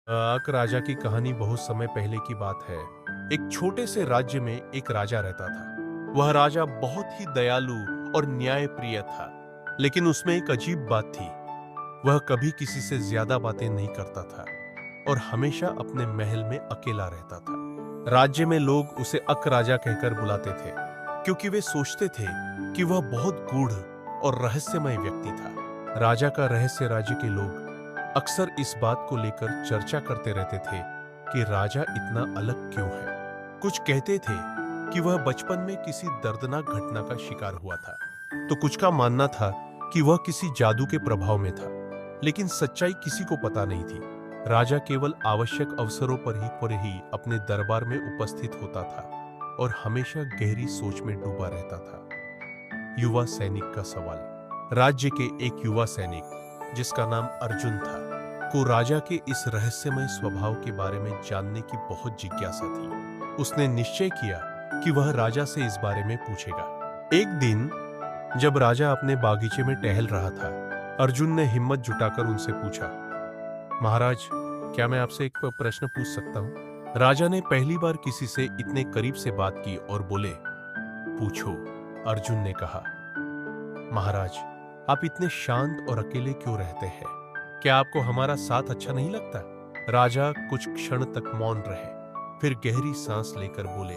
अक राजा की कहानी बहुत समय पहले की बात है। एक छोटे से राज्य में एक राजा रहता था। वह राजा बहुत ही दयालु और न्यायप्रिय था, लेकिन उसमें एक अजीब बात थी। वह कभी किसी से ज्यादा बातें नहीं करता था और हमेशा अपने महल में अकेला रहता था। राज्य में लोग उसे अक राजा कहकर बुलाते थे, क्योंकि वे सोचते थे कि वह बहुत गूढ़ और रहस्यमय व्यक्ति था। राजा का रहस्य राज्य के लोग अक्सर इस बात को लेकर चर्चा करते रहते थे कि राजा इतना अलग क्यों है। कुछ कहते थे कि वह बचपन में किसी दर्दनाक घटना का शिकार हुआ था, तो कुछ का मानना था कि वह किसी जादू के प्रभाव में था, लेकिन सच्चाई किसी को पता नहीं थी। राजा केवल आवश्यक अवसरों पर ही अपने दरबार में उपस्थित होता था और हमेशा गहरी सोच में डूबा रहता था। युवा सैनिक का सवाल। राज्य के एक युवा सैनिक, जिसका नाम अर्जुन था, को राजा के इस रहस्यमय स्वभाव के बारे में जानने की बहुत जिज्ञासा थी। उसने निश्चय किया कि वह राजा से इस बारे में पूछेगा। एक दिन जब राजा अपने बागीचे में टहल रहा था, अर्जुन ने हिम्मत जुटाकर उनसे पूछा, महाराज, क्या मैं आपसे एक प्रश्न पूछ सकता हूँ? राजा ने पहली बार किसी से इतने करीब से बात की और बोले, पूछो। अर्जुन ने कहा, महाराज, आप इतने शांत और अकेले क्यों रहते हैं? क्या आपको हमारा साथ अच्छा नहीं लगता? राजा कुछ क्षण तक मौन रहे, फिर गहरी सांस लेकर बोले,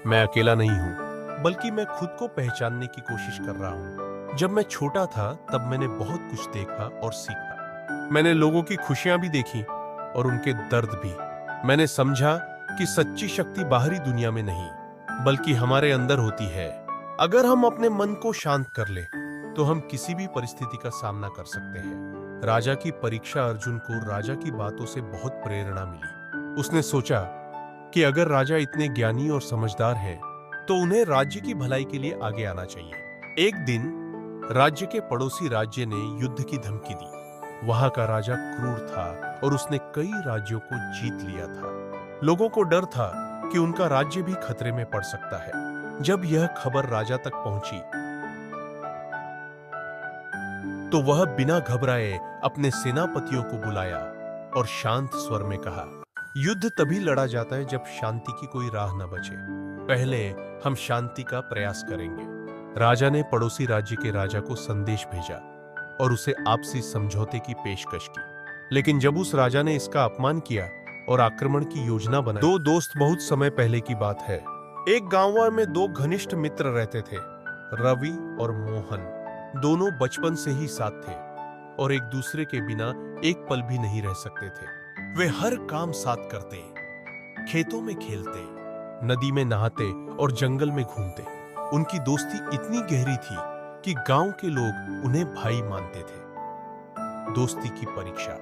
मैं अकेला नहीं हूं, बल्कि मैं खुद को पहचानने की कोशिश कर रहा हूं। जब मैं छोटा था तब मैंने बहुत कुछ देखा और सीखा। मैंने लोगों की खुशियां भी देखी और उनके दर्द भी। मैंने समझा कि सच्ची शक्ति बाहरी दुनिया में नहीं, बल्कि हमारे अंदर होती है। अगर हम अपने मन को शांत कर ले तो हम किसी भी परिस्थिति का सामना कर सकते हैं। राजा की परीक्षा अर्जुन को राजा की बातों से बहुत प्रेरणा मिली। उसने सोचा कि अगर राजा इतने ज्ञानी और समझदार हैं, तो उन्हें राज्य की भलाई के लिए आगे आना चाहिए। एक दिन राज्य के पड़ोसी राज्य ने युद्ध की धमकी दी। वहां का राजा क्रूर था और उसने कई राज्यों को जीत लिया था। लोगों को डर था कि उनका राज्य भी खतरे में पड़ सकता है। जब यह खबर राजा तक पहुंची, तो वह बिना घबराए अपने सेनापतियों को बुलाया और शांत स्वर में कहा, युद्ध तभी लड़ा जाता है जब शांति की कोई राह न बचे। पहले हम शांति का प्रयास करेंगे। राजा ने पड़ोसी राज्य के राजा को संदेश भेजा और उसे आपसी समझौते की पेशकश की। लेकिन जब उस राजा ने इसका अपमान किया और आक्रमण की योजना बनाई। दो दोस्त, बहुत समय पहले की बात है। एक गांव में दो घनिष्ठ मित्र रहते थे, रवि और मोहन। दोनों बचपन से ही साथ थे और एक दूसरे के बिना एक पल भी नहीं रह सकते थे। वे हर काम साथ करते, खेतों में खेलते, नदी में नहाते और जंगल में घूमते। उनकी दोस्ती इतनी गहरी थी कि गांव के लोग उन्हें भाई मानते थे। दोस्ती की परीक्षा।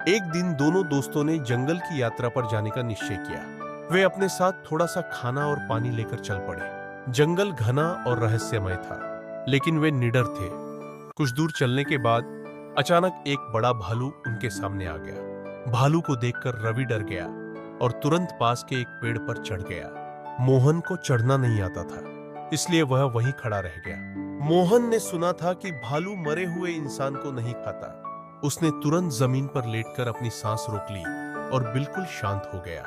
एक दिन दोनों दोस्तों ने जंगल की यात्रा पर जाने का निश्चय किया। वे अपने साथ थोड़ा सा खाना और पानी लेकर चल पड़े। जंगल घना और रहस्यमय था, लेकिन वे निडर थे। कुछ दूर चलने के बाद अचानक एक बड़ा भालू उनके सामने आ गया। भालू को देखकर रवि डर गया और तुरंत पास के एक पेड़ पर चढ़ गया। मोहन को चढ़ना नहीं आता था, इसलिए वह वहीं खड़ा रह गया। मोहन ने सुना था कि भालू मरे हुए इंसान को नहीं खाता। उसने तुरंत जमीन पर लेटकर अपनी सांस रोक ली और बिल्कुल शांत हो गया।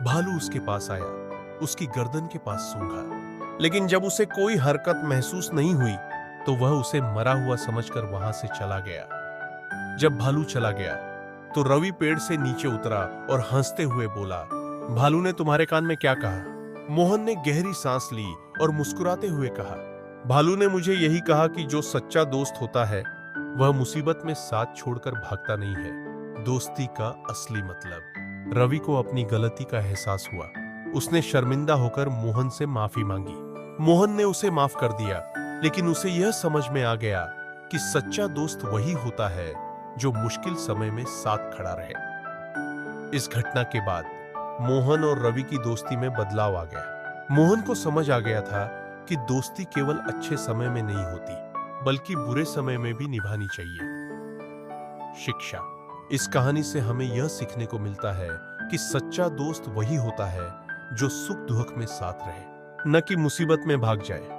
भालू उसके पास आया, उसकी गर्दन के पास सूंघा, लेकिन जब उसे कोई हरकत महसूस नहीं हुई तो वह उसे मरा हुआ समझकर वहां से चला गया। जब भालू चला गया तो रवि पेड़ से नीचे उतरा और हंसते हुए बोला, भालू ने तुम्हारे कान में क्या कहा? मोहन ने गहरी सांस ली और मुस्कुराते हुए कहा, भालू ने मुझे यही कहा कि जो सच्चा दोस्त होता है वह मुसीबत में साथ छोड़कर भागता नहीं है। दोस्ती का असली मतलब। रवि को अपनी गलती का एहसास हुआ। उसने शर्मिंदा होकर मोहन से माफी मांगी। मोहन ने उसे माफ कर दिया, लेकिन उसे यह समझ में आ गया कि सच्चा दोस्त वही होता है जो मुश्किल समय में साथ खड़ा रहे। इस घटना के बाद मोहन और रवि की दोस्ती में बदलाव आ गया। मोहन को समझ आ गया था कि दोस्ती केवल अच्छे समय में नहीं होती, बल्कि बुरे समय में भी निभानी चाहिए। शिक्षा। इस कहानी से हमें यह सीखने को मिलता है कि सच्चा दोस्त वही होता है जो सुख दुख में साथ रहे, न कि मुसीबत में भाग जाए।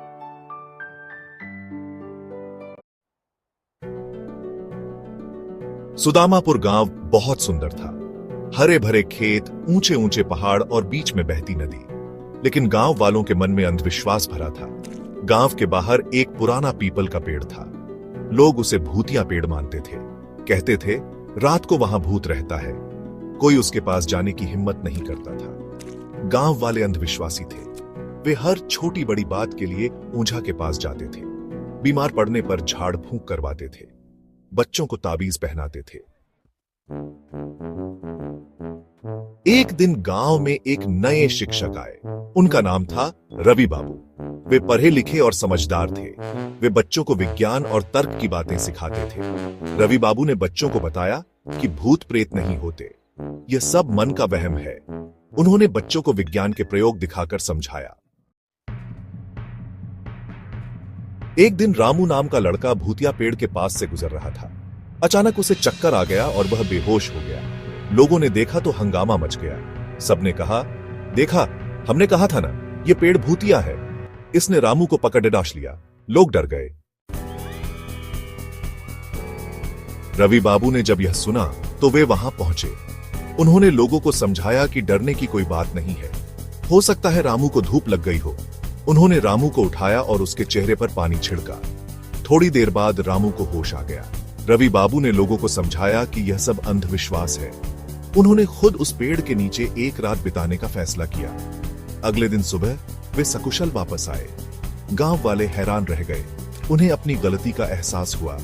सुदामापुर गांव बहुत सुंदर था। हरे भरे खेत, ऊंचे ऊंचे पहाड़ और बीच में बहती नदी। लेकिन गांव वालों के मन में अंधविश्वास भरा था। गांव के बाहर एक पुराना पीपल का पेड़ था। लोग उसे भूतिया पेड़ मानते थे। कहते थे रात को वहां भूत रहता है। कोई उसके पास जाने की हिम्मत नहीं करता था। गांव वाले अंधविश्वासी थे। वे हर छोटी बड़ी बात के लिए ऊंझा के पास जाते थे। बीमार पड़ने पर झाड़ फूंक करवाते थे। बच्चों को ताबीज पहनाते थे। एक दिन गांव में एक नए शिक्षक आए। उनका नाम था रवि बाबू। वे पढ़े लिखे और समझदार थे। वे बच्चों को विज्ञान और तर्क की बातें सिखाते थे। रवि बाबू ने बच्चों को बताया कि भूत प्रेत नहीं होते, यह सब मन का वहम है। उन्होंने बच्चों को विज्ञान के प्रयोग दिखाकर समझाया। एक दिन रामू नाम का लड़का भूतिया पेड़ के पास से गुजर रहा था। अचानक उसे चक्कर आ गया और वह बेहोश हो गया। लोगों ने देखा तो हंगामा मच गया। सबने कहा, देखा, हमने कहा था ना, यह पेड़ भूतिया है। इसने रामू को पकड़ डांश लिया। लोग डर गए। रवि बाबू ने जब यह सुना तो वे वहां पहुंचे। उन्होंने लोगों को समझाया कि डरने की कोई बात नहीं है। हो सकता है रामू को धूप लग गई हो। उन्होंने रामू को उठाया और उसके चेहरे पर पानी छिड़का। थोड़ी देर बाद रामू को होश आ गया। रवि बाबू ने लोगों को समझाया कि यह सब अंधविश्वास है। उन्होंने खुद उस पेड़ के नीचे एक रात बिताने का फैसला किया। अगले दिन सुबह वे सकुशल वापस आए। गांव वाले हैरान रह गए। उन्हें अपनी गलती का एहसास हुआ।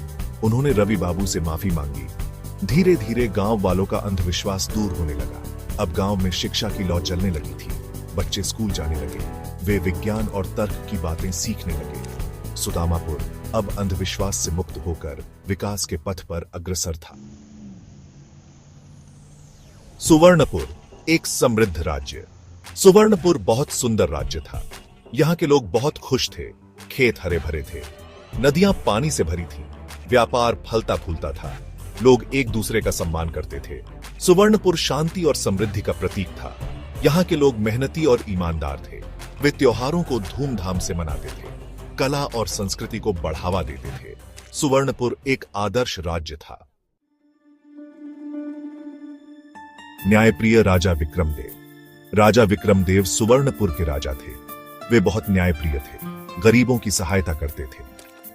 उन्होंने रवि बाबू से माफी मांगी। धीरे धीरे गांव वालों का अंधविश्वास दूर होने लगा। अब गांव में शिक्षा की लौ चलने लगी थी। बच्चे स्कूल जाने लगे। वे विज्ञान और तर्क की बातें सीखने लगे। सुदामापुर अब अंधविश्वास से मुक्त होकर विकास के पथ पर अग्रसर था। सुवर्णपुर एक समृद्ध राज्य। सुवर्णपुर बहुत सुंदर राज्य था। यहाँ के लोग बहुत खुश थे। खेत हरे भरे थे। नदियां पानी से भरी थीं। व्यापार फलता फूलता था। लोग एक दूसरे का सम्मान करते थे। सुवर्णपुर शांति और समृद्धि का प्रतीक था। यहाँ के लोग मेहनती और ईमानदार थे। वे त्योहारों को धूमधाम से मनाते थे। कला और संस्कृति को बढ़ावा देते थे। सुवर्णपुर एक आदर्श राज्य था। न्यायप्रिय राजा विक्रमदेव। राजा विक्रमदेव सुवर्णपुर के राजा थे। वे बहुत न्यायप्रिय थे। गरीबों की सहायता करते थे।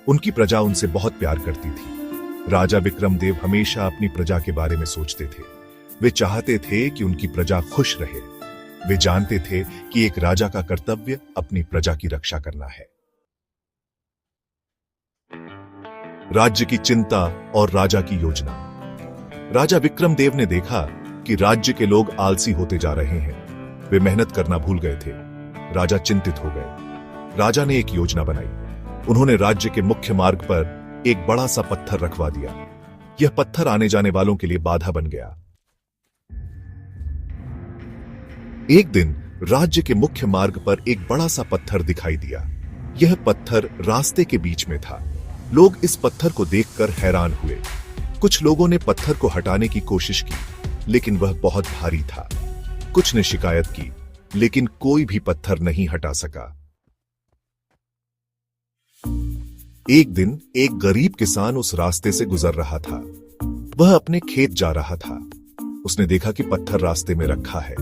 उनकी प्रजा उनसे बहुत प्यार करती थी। राजा विक्रमदेव हमेशा अपनी प्रजा के बारे में सोचते थे। वे चाहते थे कि उनकी प्रजा खुश रहे। वे जानते थे कि एक राजा का कर्तव्य अपनी प्रजा की रक्षा करना है। राज्य की चिंता और राजा की योजना। राजा विक्रमदेव ने देखा कि राज्य के लोग आलसी होते जा रहे हैं। वे मेहनत करना भूल गए थे। राजा चिंतित हो गए। राजा ने एक योजना बनाई। उन्होंने राज्य के मुख्य मार्ग पर एक बड़ा सा पत्थर रखवा दिया। यह पत्थर आने जाने वालों के लिए बाधा बन गया। एक दिन राज्य के मुख्य मार्ग पर एक बड़ा सा पत्थर दिखाई दिया। यह पत्थर रास्ते के बीच में था। लोग इस पत्थर को देखकर हैरान हुए। कुछ लोगों ने पत्थर को हटाने की कोशिश की, लेकिन वह बहुत भारी था। कुछ ने शिकायत की, लेकिन कोई भी पत्थर नहीं हटा सका। एक दिन एक गरीब किसान उस रास्ते से गुजर रहा था। वह अपने खेत जा रहा था। उसने देखा कि पत्थर रास्ते में रखा है।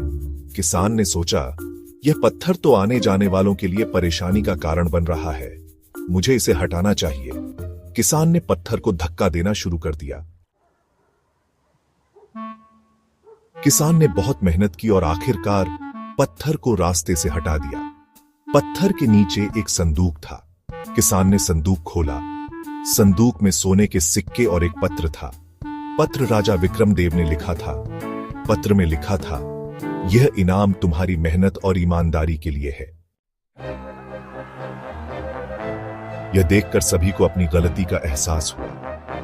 किसान ने सोचा, यह पत्थर तो आने जाने वालों के लिए परेशानी का कारण बन रहा है। मुझे इसे हटाना चाहिए। किसान ने पत्थर को धक्का देना शुरू कर दिया। किसान ने बहुत मेहनत की और आखिरकार पत्थर को रास्ते से हटा दिया। पत्थर के नीचे एक संदूक था। किसान ने संदूक खोला। संदूक में सोने के सिक्के और एक पत्र था। पत्र राजा विक्रमदेव ने लिखा था। पत्र में लिखा था, यह इनाम तुम्हारी मेहनत और ईमानदारी के लिए है। यह देखकर सभी को अपनी गलती का एहसास हुआ।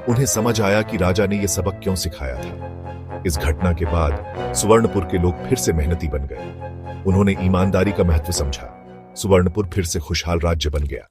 उन्हें समझ आया कि राजा ने यह सबक क्यों सिखाया था। इस घटना के बाद सुवर्णपुर के लोग फिर से मेहनती बन गए। उन्होंने ईमानदारी का महत्व समझा। सुवर्णपुर फिर से खुशहाल राज्य बन गया।